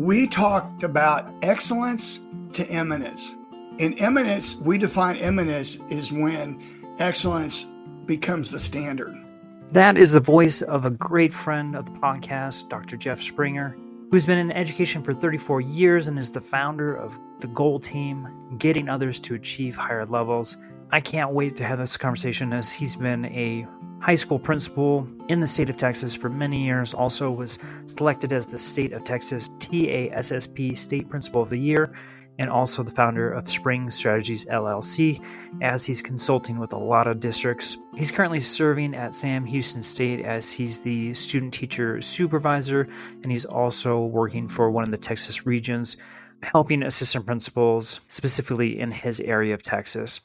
we talked about excellence to eminence. In eminence, we define eminence is when excellence becomes the standard. That is the voice of a great friend of the podcast, Dr. Jeff Springer, who's been in education for 34 years and is the founder of the Goal Team, getting others to achieve higher levels. I can't wait to have this conversation as he's been a high school principal in the state of Texas for many years, also was selected as the State of Texas TASSP State Principal of the Year, and also the founder of Spring Strategies LLC, as he's consulting with a lot of districts. He's currently serving at Sam Houston State as he's the student teacher supervisor, and he's also working for one of the Texas regions, helping assistant principals specifically in his area of Texas.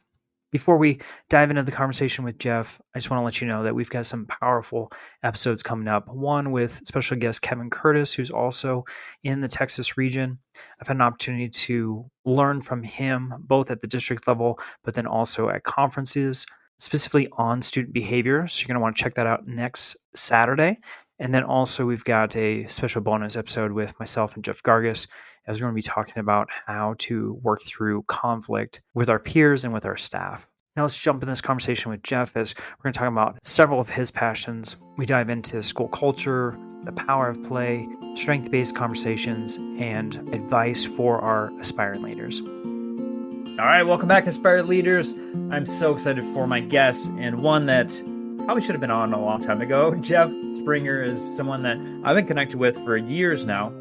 Before we dive into the conversation with Jeff, I just want to let you know that we've got some powerful episodes coming up. One with special guest Kevin Curtis, who's also in the Texas region. I've had an opportunity to learn from him both at the district level, but then also at conferences, specifically on student behavior. So you're going to want to check that out next Saturday. And then also we've got a special bonus episode with myself and Jeff Gargas, as we're going to be talking about how to work through conflict with our peers and with our staff. Now let's jump in this conversation with Jeff as we're going to talk about several of his passions. We dive into school culture, the power of play, strength-based conversations, and advice for our aspiring leaders. All right, welcome back, Aspired Leaders. I'm so excited for my guest, and one that probably should have been on a long time ago. Jeff Springer is someone that I've been connected with for years now.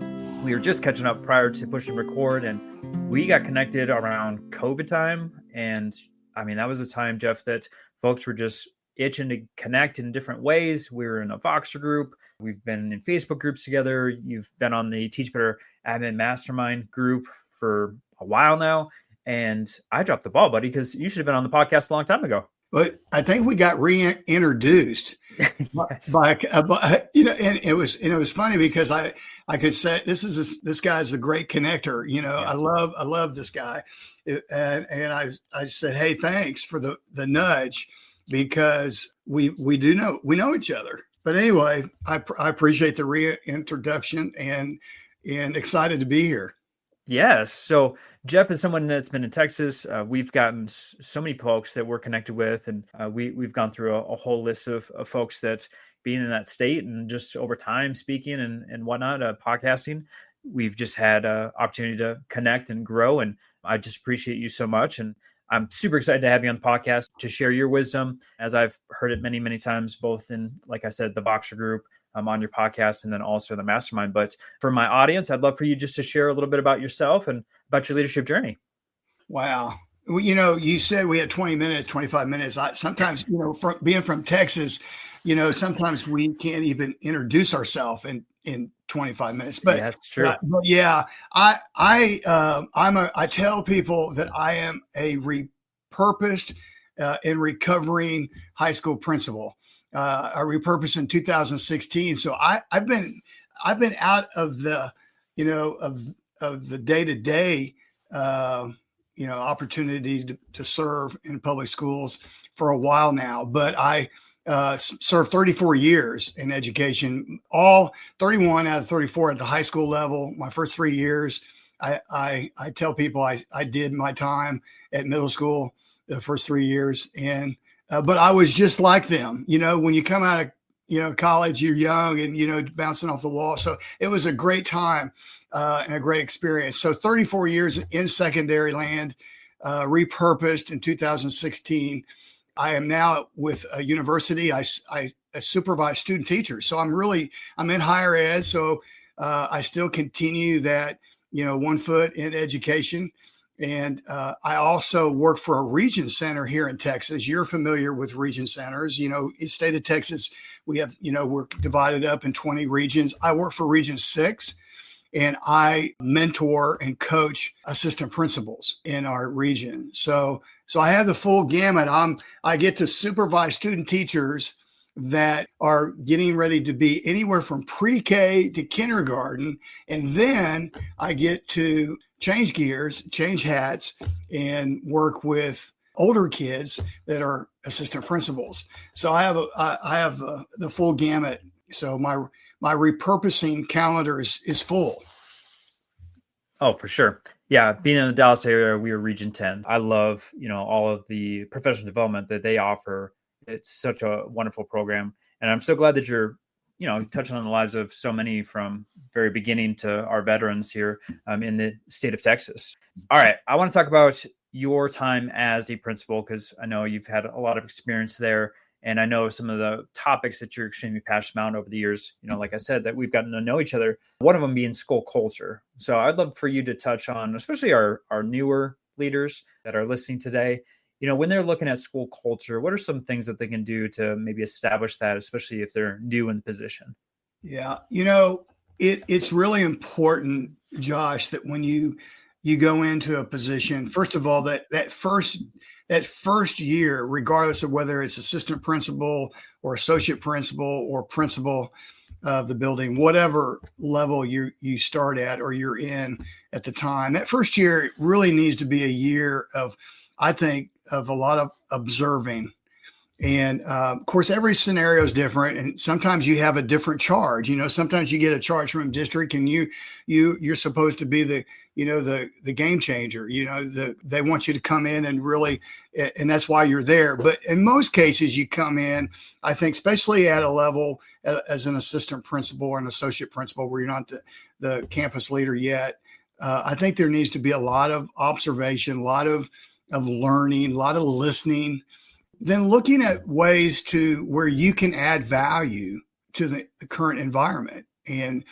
We were just catching up prior to pushing record, and we got connected around COVID time. And I mean, that was a time, Jeff, that folks were just itching to connect in different ways. We were in a Voxer group. We've been in Facebook groups together. You've been on the Teach Better Admin Mastermind group for a while now. And I dropped the ball, buddy, because you should have been on the podcast a long time ago. But I think we got reintroduced Yes. by and it was funny because I could say this guy's a great connector. Yeah. I love this guy, and I said, hey, thanks for the nudge, because we know each other. But anyway, I appreciate the reintroduction and excited to be here. Yes. So Jeff is someone that's been in Texas. We've gotten so many folks that we're connected with, and we've gone through a whole list of folks that's being in that state, and just over time speaking and whatnot, podcasting. We've just had an opportunity to connect and grow, and I just appreciate you so much. And I'm super excited to have you on the podcast to share your wisdom, as I've heard it many, many times, both in, like I said, the Voxer group, on your podcast, and then also the mastermind. But for my audience, I'd love for you just to share a little bit about yourself and about your leadership journey. Wow. Well, you said we had 20 minutes, 25 minutes. Sometimes, being from Texas, sometimes we can't even introduce ourselves in 25 minutes. But yeah, that's true. But yeah, I tell people that I am a repurposed and recovering high school principal. I repurposed in 2016. So I've been out of the, of the day-to-day, opportunities to serve in public schools for a while now. But I served 34 years in education, all 31 out of 34 at the high school level. My first 3 years, I tell people I did my time at middle school the first 3 years, and but I was just like them. When you come out of college, you're young and bouncing off the wall. So it was a great time and a great experience. So 34 years in secondary land, repurposed in 2016. I am now with a university. I supervise student teachers. So I'm in higher ed. So I still continue that, 1 foot in education. And I also work for a region center here in Texas. You're familiar with region centers. In the state of Texas, we have, we're divided up in 20 regions. I work for Region 6, and I mentor and coach assistant principals in our region. So I have the full gamut. I get to supervise student teachers that are getting ready to be anywhere from pre-K to kindergarten. And then I get to change gears, change hats, and work with older kids that are assistant principals. So I have the full gamut. So my repurposing calendar is full. Oh, for sure. Yeah, being in the Dallas area, we are Region 10. I love, all of the professional development that they offer. It's such a wonderful program. And I'm so glad that you're, touching on the lives of so many from very beginning to our veterans here in the state of Texas. All right. I want to talk about your time as a principal, because I know you've had a lot of experience there. And I know some of the topics that you're extremely passionate about over the years, like I said, that we've gotten to know each other, one of them being school culture. So I'd love for you to touch on, especially our newer leaders that are listening today, when they're looking at school culture, what are some things that they can do to maybe establish that, especially if they're new in the position? Yeah. It's really important, Josh, that when you go into a position, first of all, that first year, regardless of whether it's assistant principal or associate principal or principal of the building, whatever level you start at or you're in at the time, that first year really needs to be a year of, I think, of a lot of observing. And of course, every scenario is different, and sometimes you have a different charge. Sometimes you get a charge from a district, and you're supposed to be the game changer. They want you to come in and really, and that's why you're there. But in most cases, you come in, I think, especially at a level as an assistant principal or an associate principal, where you're not the campus leader yet. I think there needs to be a lot of observation, a lot of learning, a lot of listening. Then looking at ways to where you can add value to the current environment. And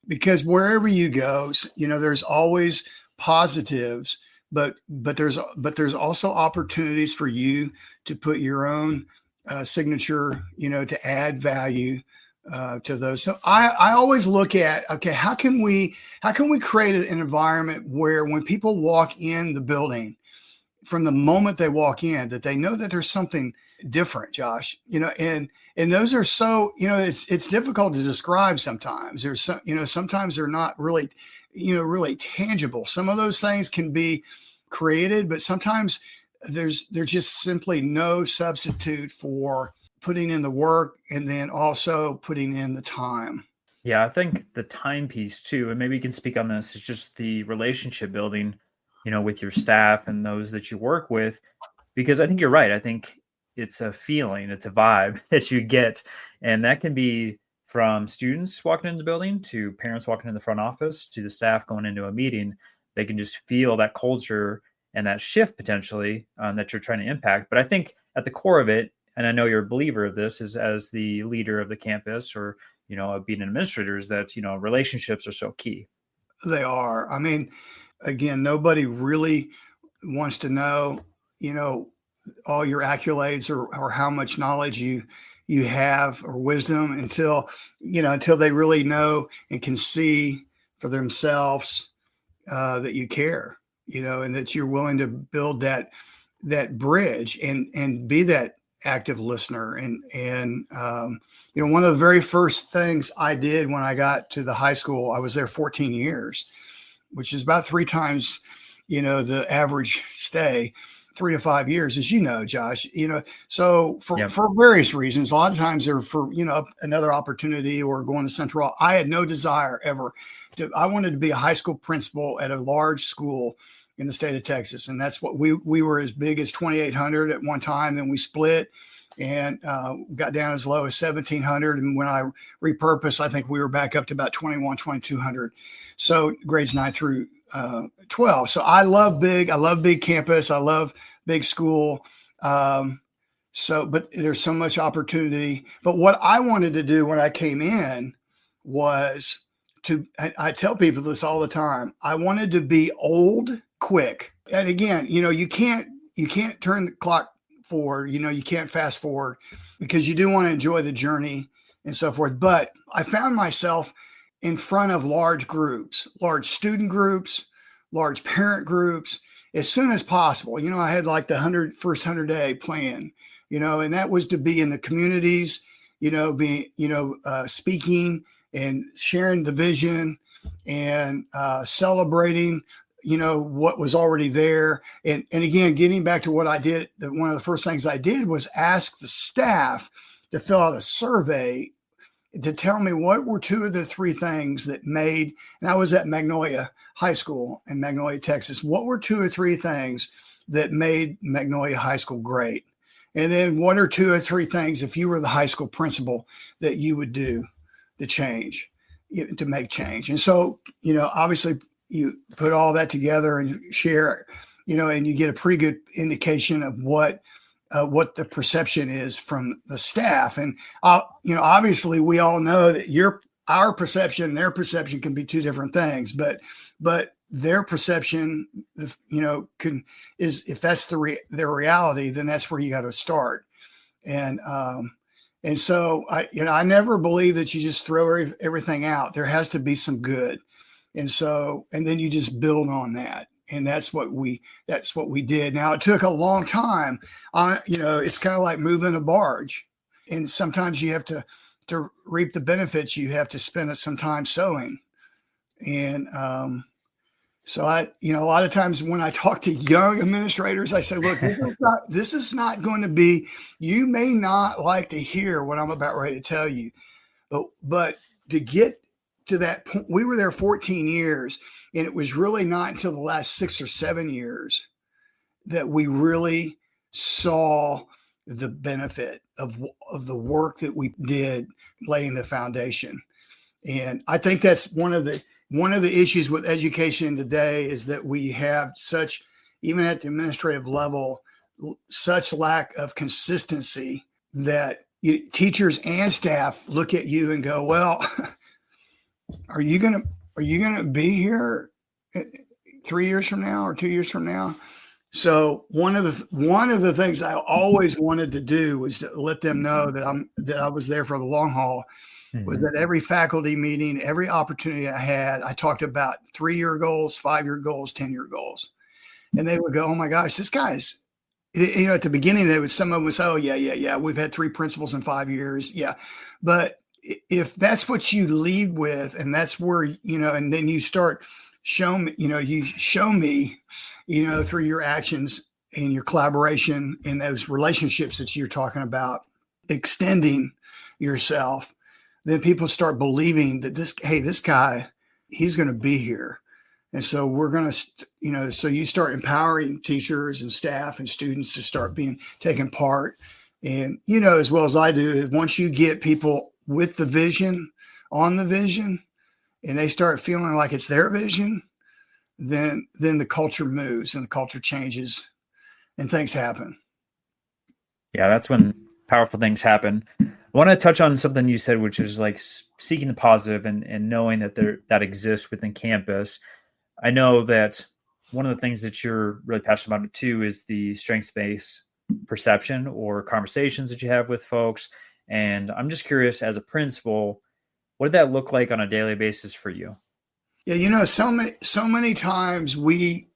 because wherever you go, there's always positives, but there's also opportunities for you to put your own signature, to add value to those. So I always look at, okay, how can we create an environment where when people walk in the building, from the moment they walk in, that they know that there's something different, Josh, and those are so, it's difficult to describe sometimes. There's some, sometimes they're not really, really tangible. Some of those things can be created, but sometimes there's just simply no substitute for putting in the work and then also putting in the time. Yeah, I think the time piece too, and maybe you can speak on this, is just the relationship building, with your staff and those that you work with, because I think you're right. I think it's a feeling, it's a vibe that you get, and that can be from students walking in the building to parents walking in the front office to the staff going into a meeting. They can just feel that culture and that shift potentially that you're trying to impact. But I think at the core of it, and I know you're a believer of this, is as the leader of the campus or being an administrator, is that relationships are so key. They are. I mean, again, nobody really wants to know, all your accolades or how much knowledge you have or wisdom until they really know and can see for themselves that you care, and that you're willing to build that bridge and be that active listener. And one of the very first things I did when I got to the high school, I was there 14 years, which is about 3 times, the average stay, 3 to 5 years, as you know, Josh, so for various reasons, a lot of times they're for, another opportunity or going to Central. I had no desire ever I wanted to be a high school principal at a large school in the state of Texas. And that's what we were as big as 2,800 at one time. Then we split and got down as low as 1,700. And when I repurposed, I think we were back up to about 2,200. So grades 9 through 12. So I love big campus. I love big school. But there's so much opportunity. But what I wanted to do when I came in was I tell people this all the time. I wanted to be old quick. And again, you can't turn the clock forward. You can't fast forward because you do want to enjoy the journey and so forth. But I found myself in front of large groups, large student groups, large parent groups, as soon as possible. I had like the first 100-day plan, and that was to be in the communities, speaking and sharing the vision and celebrating, what was already there. And again, getting back to what I did, one of the first things I did was ask the staff to fill out a survey to tell me what were two of the three things that made, and I was at Magnolia High School in Magnolia, Texas. What were two or three things that made Magnolia High School great? And then what are two or three things, if you were the high school principal, that you would do to change, to make change? And so, obviously you put all that together and share, and you get a pretty good indication of what the perception is from the staff. And, obviously we all know that our perception, their perception can be two different things, but their perception, is if that's their reality, then that's where you got to start. And so I never believe that you just throw everything out. There has to be some good. And then you just build on that. And that's what we did. Now, it took a long time. It's kind of like moving a barge. And sometimes you have to reap the benefits, you have to spend some time sowing. And so a lot of times when I talk to young administrators, I say, look, this is not going to be, you may not like to hear what I'm about ready to tell you, but to get to that point, we were there 14 years, and it was really not until the last 6 or 7 years that we really saw the benefit of the work that we did laying the foundation. And I think that's one of the issues with education today, is that we have such, even at the administrative level, such lack of consistency that teachers and staff look at you and go, well, are you going to be here 3 years from now or 2 years from now? So one of the things I always wanted to do was to let them know that I was there for the long haul. Was that every faculty meeting, every opportunity I had, I talked about 3-year goals, 5-year goals, 10-year goals. And they would go, oh my gosh, this guy's, at the beginning, some of them would say, oh yeah. We've had 3 principals in 5 years. Yeah. But if that's what you lead with, and that's where, and then you start show me through your actions and your collaboration and those relationships that you're talking about, extending yourself, then people start believing that this guy, he's going to be here. And so we're going to, so you start empowering teachers and staff and students to start taking part. And, as well as I do, once you get people with the vision, on the vision, and they start feeling like it's their vision, then the culture moves and the culture changes and things happen. Yeah, that's when powerful things happen. I want to touch on something you said, which is like seeking the positive and knowing that that exists within campus. I know that one of the things that you're really passionate about too is the strengths-based perception or conversations that you have with folks. And I'm just curious, as a principal, what did that look like on a daily basis for you? Yeah, so many times we,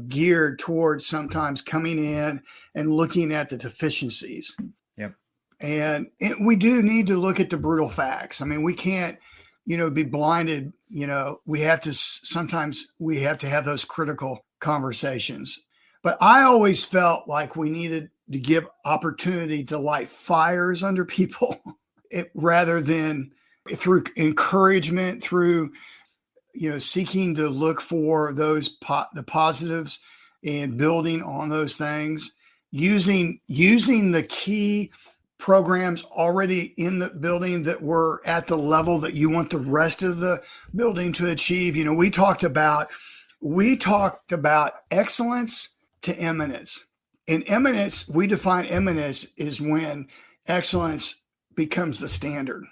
geared towards sometimes coming in and looking at the deficiencies. Yep. And we do need to look at the brutal facts. I mean, we can't, be blinded. Sometimes we have to have those critical conversations. But I always felt like we needed to give opportunity to light fires under people rather than through encouragement, through, seeking to look for the positives and building on those things, using the key programs already in the building that were at the level that you want the rest of the building to achieve. We talked about excellence to eminence. In eminence, we define eminence is when excellence becomes the standard.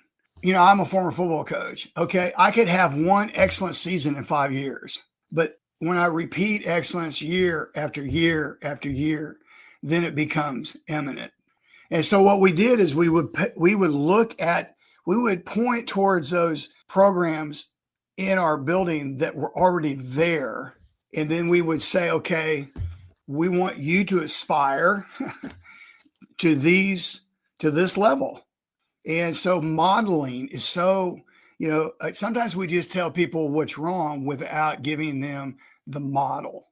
I'm a former football coach. Okay. I could have one excellent season in 5 years, but when I repeat excellence year after year after year, then it becomes eminent. And so what we did is we would point towards those programs in our building that were already there. And then we would say, okay, we want you to aspire to this level. And so modeling is so, sometimes we just tell people what's wrong without giving them the model.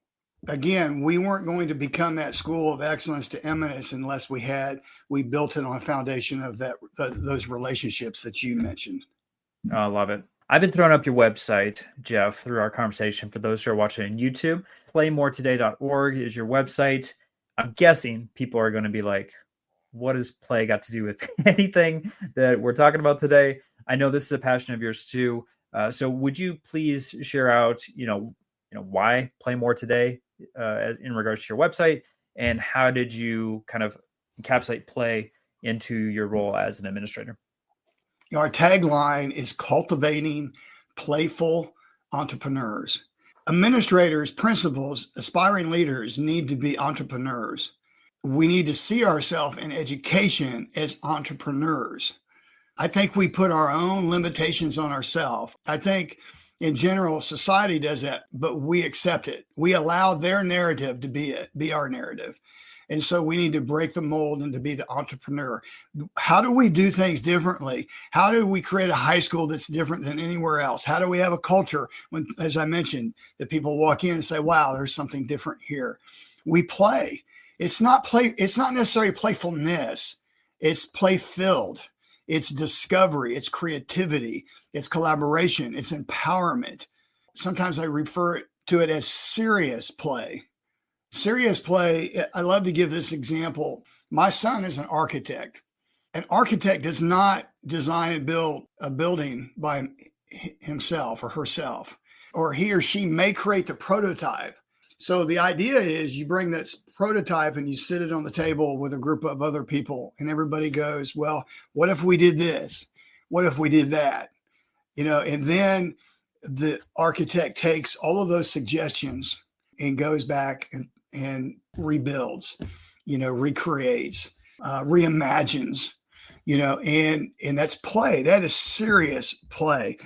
again, we weren't going to become that school of excellence to eminence unless we built it on a foundation of those relationships that you mentioned. Oh, I love it. I've been throwing up your website, Jeff, through our conversation. For those who are watching on YouTube, playmoretoday.org is your website. I'm guessing people are going to be like, what does play got to do with anything that we're talking about today? I know this is a passion of yours too. So would you please share out, why Play More Today in regards to your website, and how did you kind of encapsulate play into your role as an administrator? Our tagline is cultivating playful entrepreneurs. Administrators, principals, aspiring leaders need to be entrepreneurs. We need to see ourselves in education as entrepreneurs. I think we put our own limitations on ourselves. I think in general, society does that, but we accept it. We allow their narrative to be our narrative. And so we need to break the mold and to be the entrepreneur. How do we do things differently? How do we create a high school that's different than anywhere else? How do we have a culture when, as I mentioned, that people walk in and say, wow, there's something different here? We play. It's not necessarily playfulness. It's play filled. It's discovery. It's creativity. It's collaboration. It's empowerment. Sometimes I refer to it as serious play. Serious play, I love to give this example. My son is an architect. An architect does not design and build a building by himself or herself, or he or she may create the prototype. So the idea is you bring that prototype and you sit it on the table with a group of other people, and everybody goes, well, what if we did this? What if we did that? And then the architect takes all of those suggestions and goes back and rebuilds, recreates, reimagines, and that's play. That is serious play.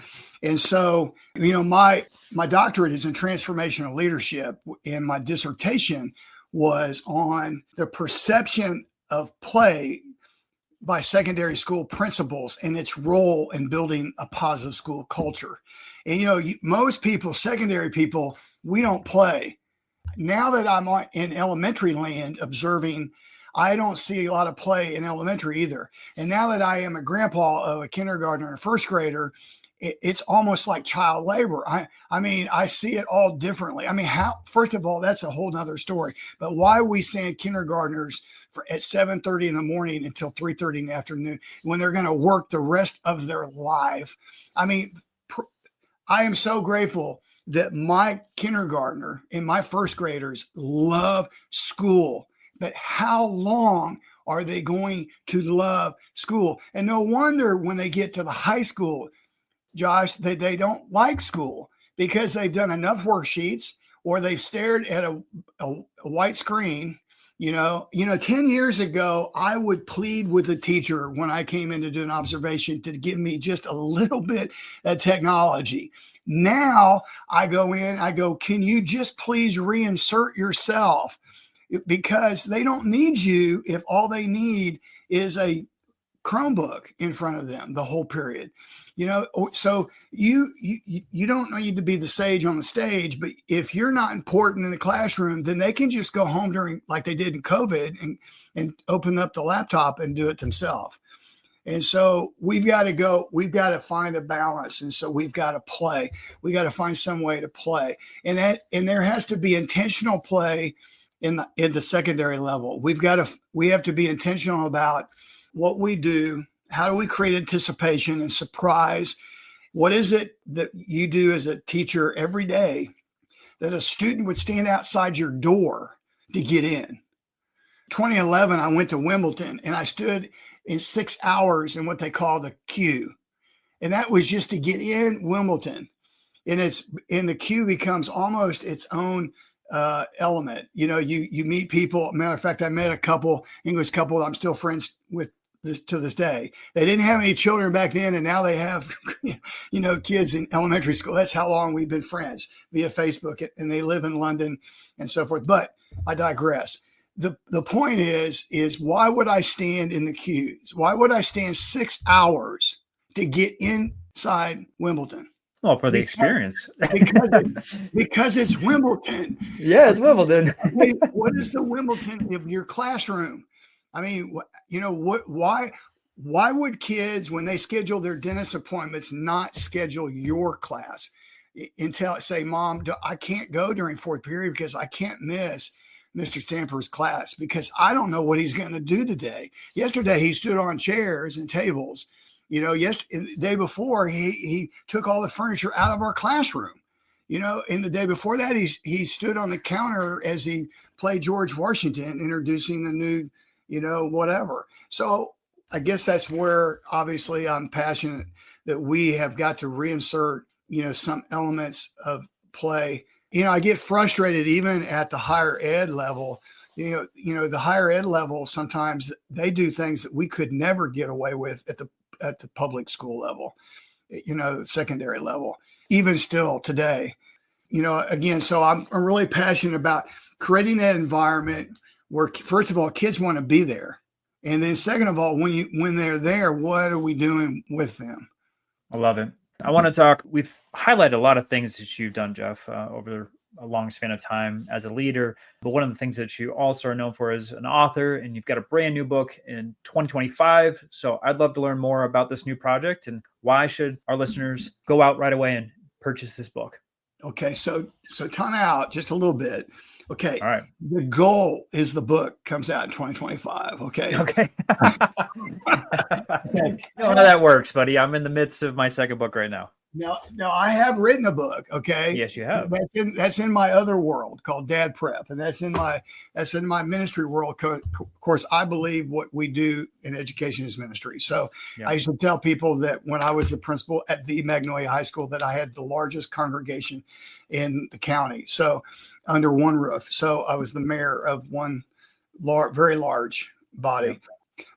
And so, my doctorate is in transformational leadership, and my dissertation was on the perception of play by secondary school principals and its role in building a positive school culture. And, most people, secondary people, we don't play. Now that I'm in elementary land observing, I don't see a lot of play in elementary either. And now that I am a grandpa of a kindergartner and a first grader, it's almost like child labor. I see it all differently. First of all, that's a whole nother story. But why we send kindergartners at 7:30 in the morning until 3:30 in the afternoon when they're going to work the rest of their life? I am so grateful that my kindergartner and my first graders love school. But how long are they going to love school? And no wonder when they get to the high school, Josh, they don't like school because they've done enough worksheets or they've stared at a white screen. 10 years ago, I would plead with the teacher when I came in to do an observation to give me just a little bit of technology. Now I go, can you just please reinsert yourself? Because they don't need you if all they need is a Chromebook in front of them the whole period. So you don't need to be the sage on the stage, but if you're not important in the classroom, then they can just go home during, like they did in COVID, and open up the laptop and do it themselves. And so we've got to find a balance. And so we've got to play. We got to find some way to play. And there has to be intentional play in the secondary level. We have to be intentional about what we do. How do we create anticipation and surprise? What is it that you do as a teacher every day that a student would stand outside your door to get in? 2011, I went to Wimbledon and I stood in 6 hours in what they call the queue. And that was just to get in Wimbledon. And the queue becomes almost its own element. You meet people. Matter of fact, I met a English couple that I'm still friends with to this day. They didn't have any children back then, and now they have, kids in elementary school. That's how long we've been friends via Facebook, and they live in London and so forth. But I digress. The point is why would I stand in the queues? Why would I stand 6 hours to get inside Wimbledon? Well, for the because, experience. because it's Wimbledon. Yeah, it's Wimbledon. Okay, what is the Wimbledon of your classroom? I mean, why would kids, when they schedule their dentist appointments, not schedule your class until say, Mom, I can't go during fourth period because I can't miss Mr. Stamper's class because I don't know what he's going to do today. Yesterday, he stood on chairs and tables. The day before, he took all the furniture out of our classroom. And the day before that, he stood on the counter as he played George Washington, introducing the new, whatever. So I guess that's where obviously I'm passionate that we have got to reinsert, some elements of play. I get frustrated even at the higher ed level. The higher ed level, sometimes they do things that we could never get away with at the public school level, secondary level, even still today. Again, so I'm really passionate about creating that environment where, first of all, kids want to be there. And then second of all, when they're there, what are we doing with them? I love it. I want to talk, we've highlighted a lot of things that you've done, Jeff, over a long span of time as a leader. But one of the things that you also are known for is an author, and you've got a brand new book in 2025. So I'd love to learn more about this new project and why should our listeners go out right away and purchase this book? Okay, so time out just a little bit. Okay, all right. The goal is the book comes out in 2025. Okay. Okay. You know how that works, buddy. I'm in the midst of my second book right now. No, I have written a book. Okay. Yes, you have. That's in my other world called Dad Prep, and that's in my ministry world. Of course, I believe what we do in education is ministry. So I used to tell people that when I was the principal at the Magnolia High School, that I had the largest congregation in the county. So under one roof. So I was the mayor of one very large body. Yep.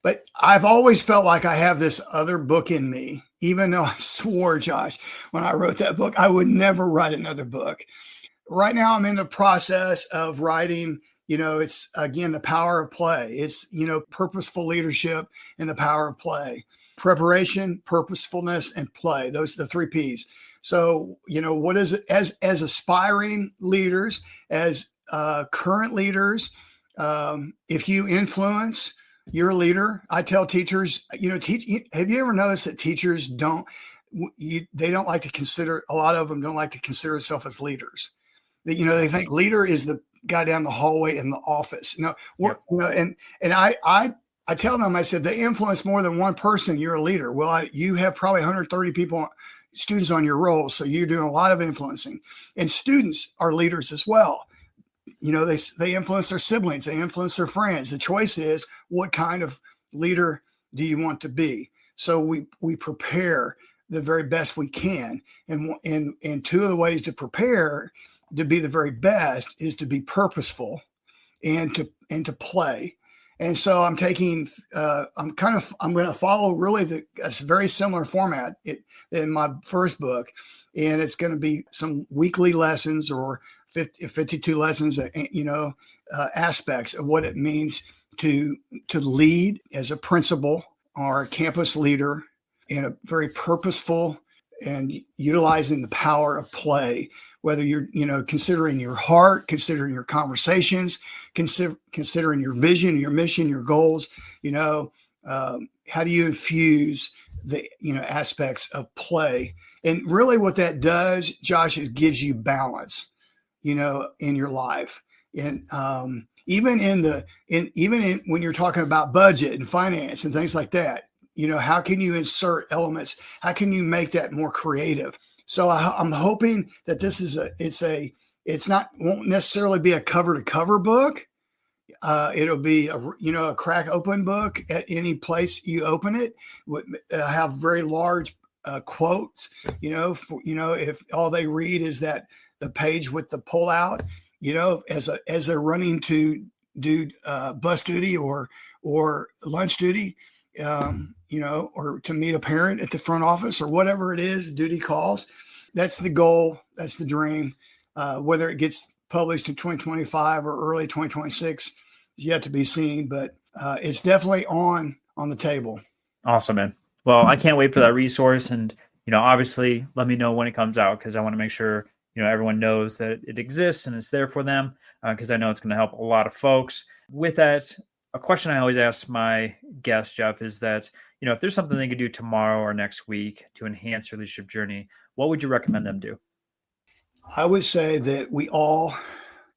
But I've always felt like I have this other book in me, even though I swore, Josh, when I wrote that book, I would never write another book. Right now, I'm in the process of writing, it's, again, the power of play. It's, purposeful leadership and the power of play. Preparation, purposefulness, and play. Those are the 3 Ps. So, what is it as aspiring leaders, as current leaders, if you influence, you're a leader. I tell teachers, have you ever noticed that teachers don't like to consider, a lot of them don't like to consider themselves as leaders. They think leader is the guy down the hallway in the office. And I tell them, I said, they influence more than one person. You're a leader. Well, you have probably 130 students on your roll. So you're doing a lot of influencing, and students are leaders as well. They influence their siblings, they influence their friends. The choice is, what kind of leader do you want to be? So we prepare the very best we can. And 2 of the ways to prepare to be the very best is to be purposeful and to play. And so I'm taking, I'm going to follow really a very similar format in my first book. And it's going to be some weekly lessons or 52 lessons, aspects of what it means to lead as a principal or a campus leader in a very purposeful and utilizing the power of play, whether you're, considering your heart, considering your conversations, considering your vision, your mission, your goals, how do you infuse the, aspects of play? And really what that does, Josh, is gives you balance, in your life. And even when you're talking about budget and finance and things like that, how can you insert elements? How can you make that more creative? So I'm hoping that this is won't necessarily be a cover to cover book. It'll be a crack open book at any place you open it. Would have very large quotes. If all they read is that the page with the pull out, as they're running to do bus duty or lunch duty, or to meet a parent at the front office or whatever it is, duty calls. That's the goal. That's the dream. Whether it gets published in 2025 or early 2026 is yet to be seen, but it's definitely on the table. Awesome, man. Well, I can't wait for that resource. And, obviously let me know when it comes out, because I want to make sure, everyone knows that it exists and it's there for them, because I know it's going to help a lot of folks. With that, a question I always ask my guests, Jeff, is that, if there's something they could do tomorrow or next week to enhance their leadership journey, what would you recommend them do? I would say that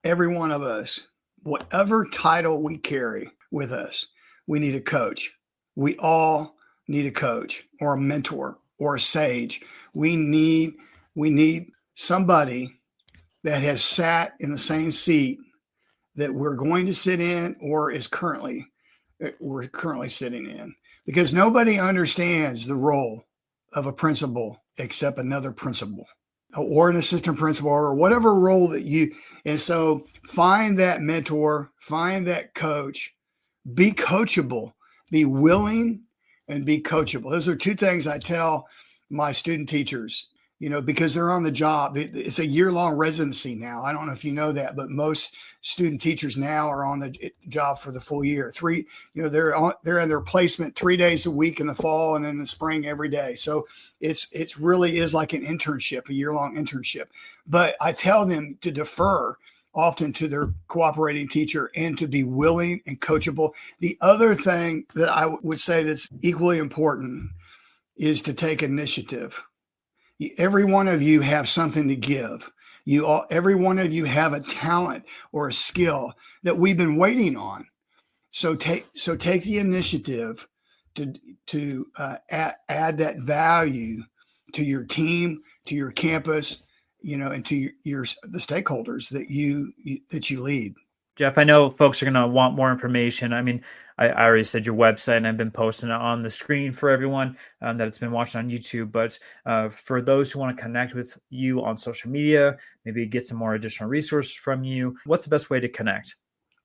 every one of us, whatever title we carry with us, we need a coach. We all need a coach or a mentor or a sage. We need somebody that has sat in the same seat that we're going to sit in or we're currently sitting in, because nobody understands the role of a principal except another principal or an assistant principal or whatever role and so find that mentor, find that coach, be coachable, be willing and be coachable. Those are two things I tell my student teachers, because they're on the job. It's a year-long residency now. I don't know if you know that, but most student teachers now are on the job for the full year. They're in their placement 3 days a week in the fall and in the spring every day. So it really is like an internship, a year-long internship. But I tell them to defer often to their cooperating teacher and to be willing and coachable. The other thing that I would say that's equally important is to take initiative. Every one of you have something to give. Every one of you have a talent or a skill that we've been waiting on. So take the initiative to add that value to your team, to your campus, and to the stakeholders that you lead. Jeff, I know folks are going to want more information. I mean, I already said your website, and I've been posting it on the screen for everyone that it's been watching on YouTube. But for those who want to connect with you on social media, maybe get some more additional resources from you, what's the best way to connect?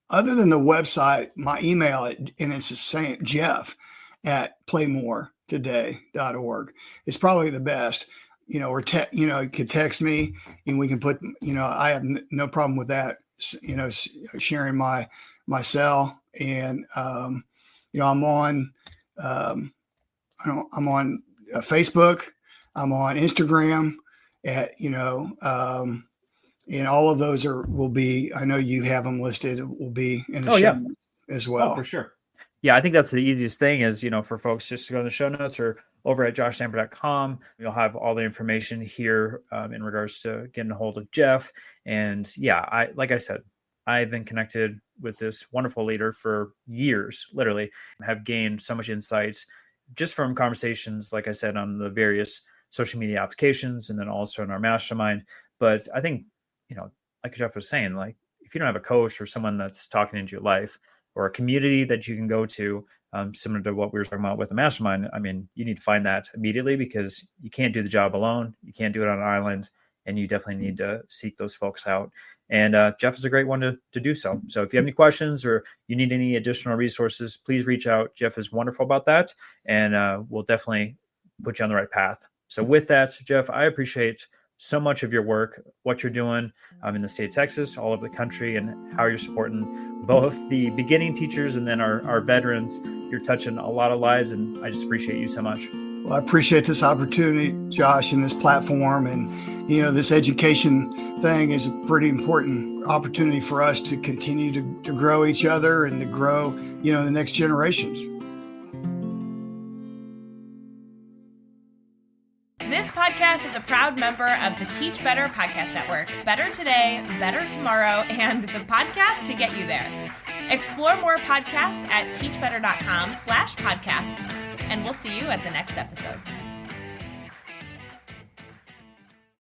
Other than the website, my email, and it's the same, jeff@playmoreToday.org. It's probably the best. Or you could text me and we can put, I have no problem with that, sharing my cell. And, I'm on, I'm on Facebook, I'm on Instagram and all of those will be, I know you have them listed, will be in the show notes as well. Oh, for sure. Yeah, I think that's the easiest thing is, for folks just to go to the show notes or over at joshstamper.com. You'll have all the information here in regards to getting a hold of Jeff. And yeah, like I said, I've been connected with this wonderful leader for years, literally. Have gained so much insights just from conversations, like I said, on the various social media applications and then also in our mastermind. But I think, like Jeff was saying, like if you don't have a coach or someone that's talking into your life or a community that you can go to, similar to what we were talking about with the mastermind, I mean, you need to find that immediately because you can't do the job alone. You can't do it on an island, and you definitely need to seek those folks out. And Jeff is a great one to do so. So if you have any questions or you need any additional resources, please reach out. Jeff is wonderful about that, and we'll definitely put you on the right path. So with that, Jeff, I appreciate so much of your work, what you're doing in the state of Texas, all over the country, and how you're supporting both the beginning teachers and then our veterans. You're touching a lot of lives, and I just appreciate you so much. Well, I appreciate this opportunity, Josh, and this platform. And, this education thing is a pretty important opportunity for us to continue to grow each other and to grow, the next generations. This podcast is a proud member of the Teach Better Podcast Network. Better today, better tomorrow, and the podcast to get you there. Explore more podcasts at teachbetter.com/podcasts, and we'll see you at the next episode.